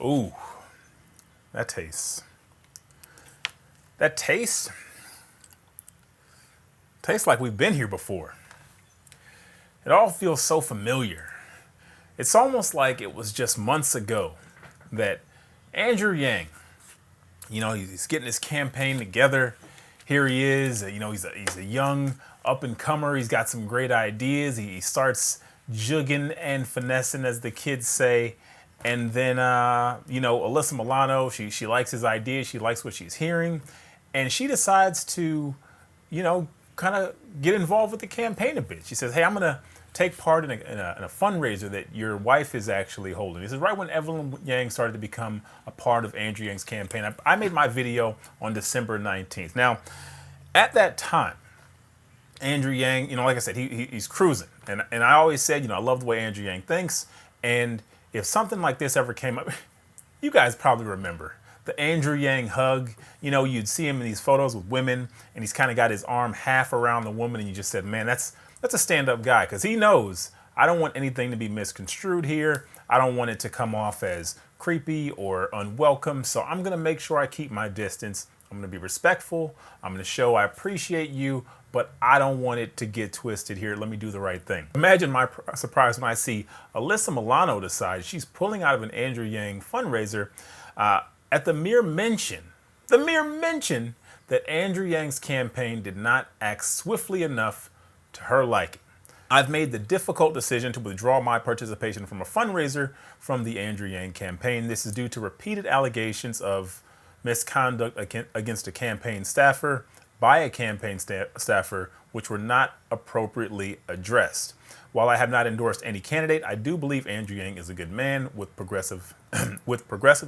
Ooh, that tastes. That tastes like we've been here before. It all feels so familiar. It's almost like it was just months ago that Andrew Yang, he's getting his campaign together. Here he is, he's a young up and comer. He's got some great ideas. He starts jugging and finessing, as the kids say. And then, Alyssa Milano, she likes his ideas. She likes what she's hearing. And she decides to, kind of get involved with the campaign a bit. She says, hey, I'm going to take part in a fundraiser that your wife is actually holding. This is right when Evelyn Yang started to become a part of Andrew Yang's campaign. I made my video on December 19th. Now, at that time, Andrew Yang, like I said, he's cruising. And I always said, I love the way Andrew Yang thinks. And if something like this ever came up, you guys probably remember the Andrew Yang hug. You'd see him in these photos with women, and he's kind of got his arm half around the woman, and you just said, man, that's a stand-up guy, because he knows I don't want anything to be misconstrued here. I don't want it to come off as creepy or unwelcome, so I'm going to make sure I keep my distance. I'm going to be respectful. I'm going to show I appreciate you, but I don't want it to get twisted here. Let me do the right thing. Imagine my surprise when I see Alyssa Milano decide she's pulling out of an Andrew Yang fundraiser at the mere mention that Andrew Yang's campaign did not act swiftly enough to her liking. I've made the difficult decision to withdraw my participation from a fundraiser from the Andrew Yang campaign. This is due to repeated allegations of misconduct against a campaign staffer by a campaign staffer, which were not appropriately addressed. While I have not endorsed any candidate, I do believe Andrew Yang is a good man with progressive,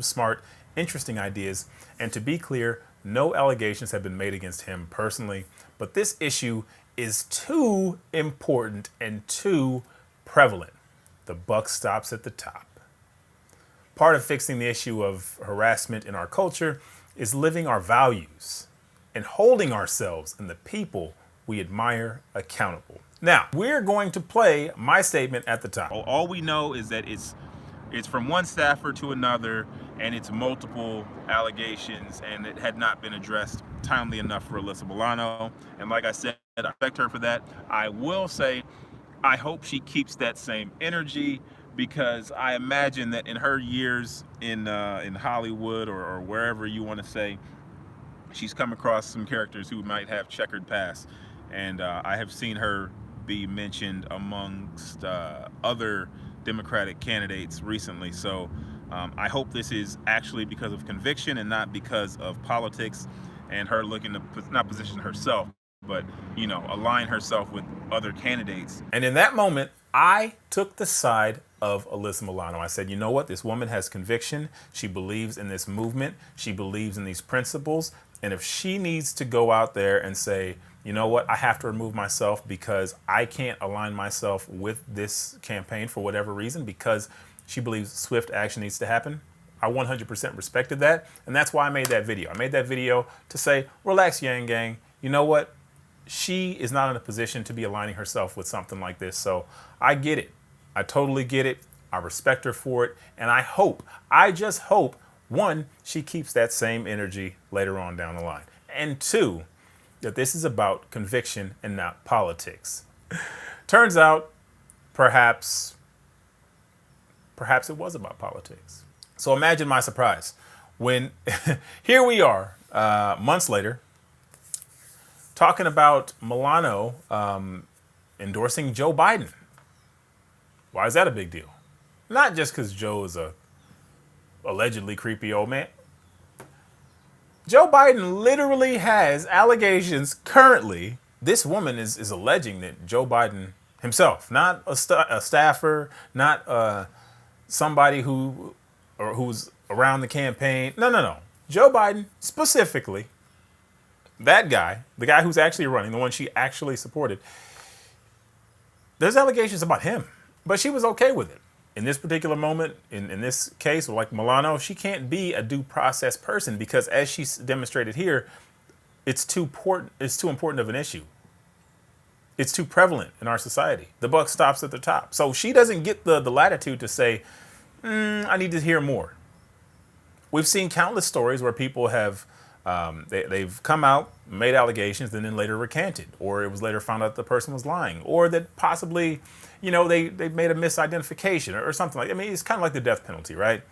smart, interesting ideas. And to be clear, no allegations have been made against him personally, but this issue is too important and too prevalent. The buck stops at the top. Part of fixing the issue of harassment in our culture is living our values and holding ourselves and the people we admire accountable. Now, we're going to play my statement at the top. All we know is that it's from one staffer to another, and it's multiple allegations, and it had not been addressed timely enough for Alyssa Milano. And like I said, I respect her for that. I will say, I hope she keeps that same energy, because I imagine that in her years in Hollywood or wherever you want to say, she's come across some characters who might have checkered past. And I have seen her be mentioned amongst other Democratic candidates recently. So I hope this is actually because of conviction and not because of politics and her looking to not position herself, but, align herself with other candidates. And in that moment, I took the side of Alyssa Milano. I said, you know what? This woman has conviction. She believes in this movement. She believes in these principles. And if she needs to go out there and say, you know what, I have to remove myself because I can't align myself with this campaign for whatever reason, because she believes swift action needs to happen, I 100% respected that. And that's why I made that video. I made that video to say, relax, Yang Gang. You know what? She is not in a position to be aligning herself with something like this. So I get it. I totally get it. I respect her for it. And I just hope, one, she keeps that same energy later on down the line. And two, that this is about conviction and not politics. Turns out, perhaps it was about politics. So imagine my surprise when here we are, months later, talking about Milano endorsing Joe Biden. Why is that a big deal? Not just because Joe is a allegedly creepy old man. Joe Biden literally has allegations currently. This woman is alleging that Joe Biden himself, not a staffer, not somebody who's around the campaign. No. Joe Biden specifically, that guy, the guy who's actually running, the one she actually supported, there's allegations about him, but she was okay with it. In this particular moment, in this case, like Milano, she can't be a due process person because, as she demonstrated here, it's too important of an issue. It's too prevalent in our society. The buck stops at the top. So she doesn't get the latitude to say, I need to hear more. We've seen countless stories where people have they've come out, made allegations, and then later recanted, or it was later found out the person was lying, or that possibly, they made a misidentification or something like. I mean, it's kind of like the death penalty, right?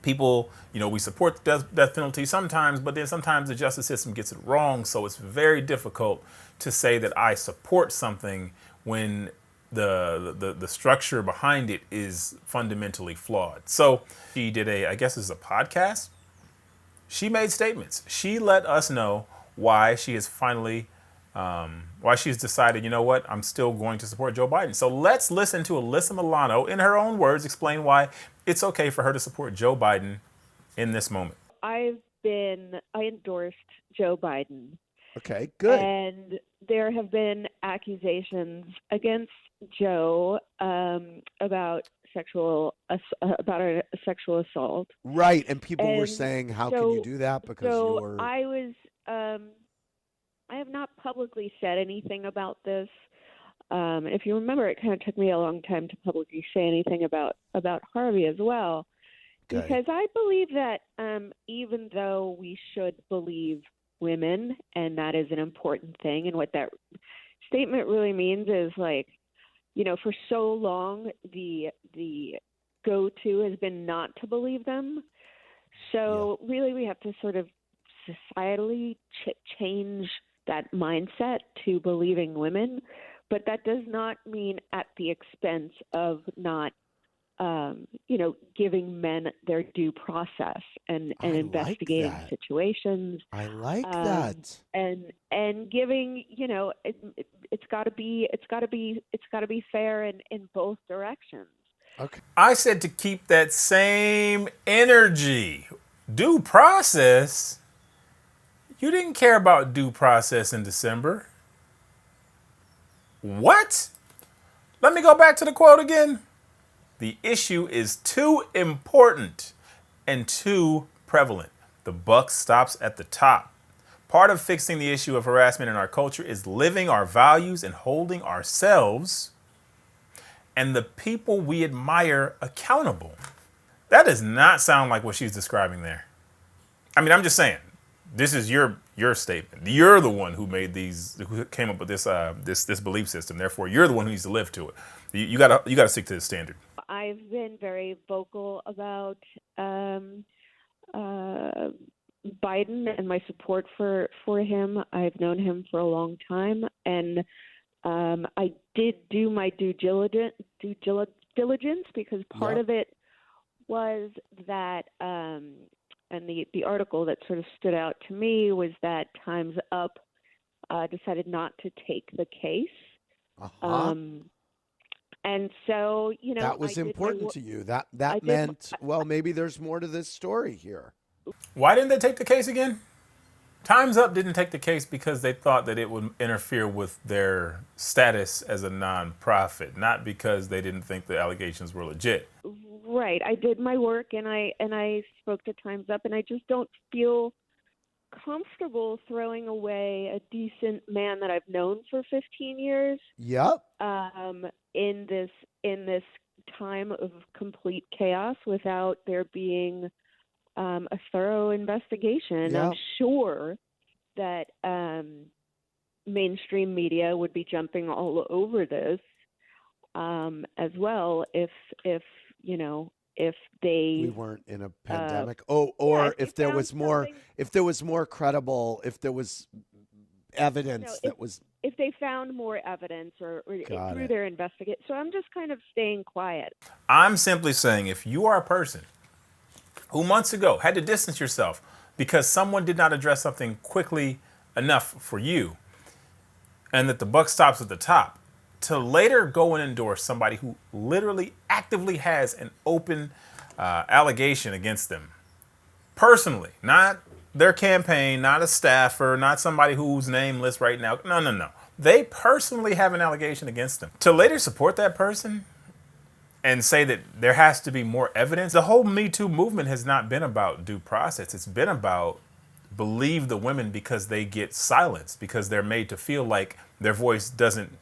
People, we support the death penalty sometimes, but then sometimes the justice system gets it wrong. So it's very difficult to say that I support something when the structure behind it is fundamentally flawed. So she did I guess it's a podcast. She made statements. She let us know why she has finally, why she's decided, you know what, I'm still going to support Joe Biden. So let's listen to Alyssa Milano, in her own words, explain why it's okay for her to support Joe Biden in this moment. I endorsed Joe Biden. Okay, good. And there have been accusations against Joe about a sexual assault. Right, and people were saying, how can you do that? Because you're... I have not publicly said anything about this. If you remember, it kind of took me a long time to publicly say anything about Harvey as well. Okay. Because I believe that even though we should believe women, and that is an important thing, and what that statement really means is, like, for so long the go-to has been not to believe them. So really we have to sort of societally change that mindset to believing women, but that does not mean at the expense of not giving men their due process and investigating situations. I like that. And giving, it's got to be fair in both directions. Okay. I said to keep that same energy. Due process? You didn't care about due process in December. What? Let me go back to the quote again. The issue is too important and too prevalent. The buck stops at the top. Part of fixing the issue of harassment in our culture is living our values and holding ourselves and the people we admire accountable. That does not sound like what she's describing there. I mean, I'm just saying, this is your statement. You're the one who who came up with this belief system. Therefore, you're the one who needs to live to it. You gotta stick to the standard. I've been very vocal about Biden and my support for him. I've known him for a long time, and I did do my due diligence because part of it was that, and the article that sort of stood out to me was that Time's Up decided not to take the case. And so, that was important to you. That meant, well, maybe there's more to this story here. Why didn't they take the case again? Time's Up didn't take the case because they thought that it would interfere with their status as a nonprofit, not because they didn't think the allegations were legit. Right. I did my work and I spoke to Time's Up, and I just don't feel comfortable throwing away a decent man that I've known for 15 years. Yep. In this time of complete chaos without there being a thorough investigation. Yep. I'm sure that mainstream media would be jumping all over this as well if we weren't in a pandemic. If there was more credible, if there was evidence if they found more evidence or through their investigation. So I'm just kind of staying quiet. I'm simply saying, if you are a person who months ago had to distance yourself because someone did not address something quickly enough for you, and that the buck stops at the top, to later go and endorse somebody who literally actively has an open allegation against them personally, not their campaign, not a staffer, not somebody whose name lists right now. No. They personally have an allegation against them. To later support that person and say that there has to be more evidence. The whole Me Too movement has not been about due process. It's been about believe the women because they get silenced, because they're made to feel like their voice doesn't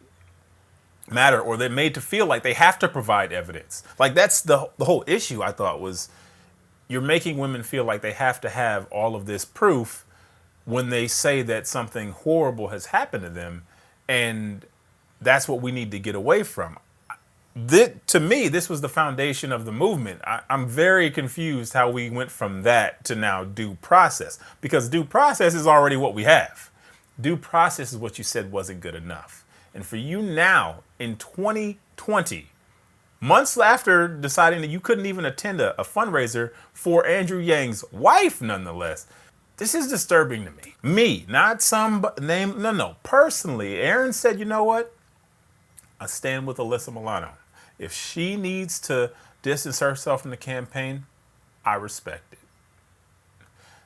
matter, or they're made to feel like they have to provide evidence. Like, that's the whole issue, I thought, was you're making women feel like they have to have all of this proof when they say that something horrible has happened to them. And that's what we need to get away from. To me, this was the foundation of the movement. I'm very confused how we went from that to now due process, because due process is already what we have. Due process is what you said wasn't good enough. And for you now in 2020, months after deciding that you couldn't even attend a fundraiser for Andrew Yang's wife, nonetheless, this is disturbing to me. Me, not some name. No. Personally, Aaron said, you know what? I stand with Alyssa Milano. If she needs to distance herself from the campaign, I respect it.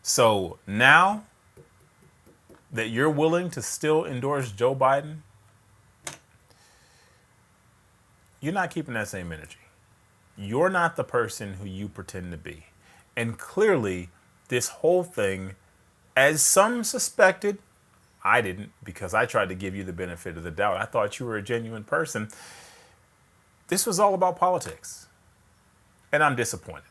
So now that you're willing to still endorse Joe Biden, you're not keeping that same energy. You're not the person who you pretend to be. And clearly, this whole thing, as some suspected, I didn't, because I tried to give you the benefit of the doubt. I thought you were a genuine person. This was all about politics. And I'm disappointed.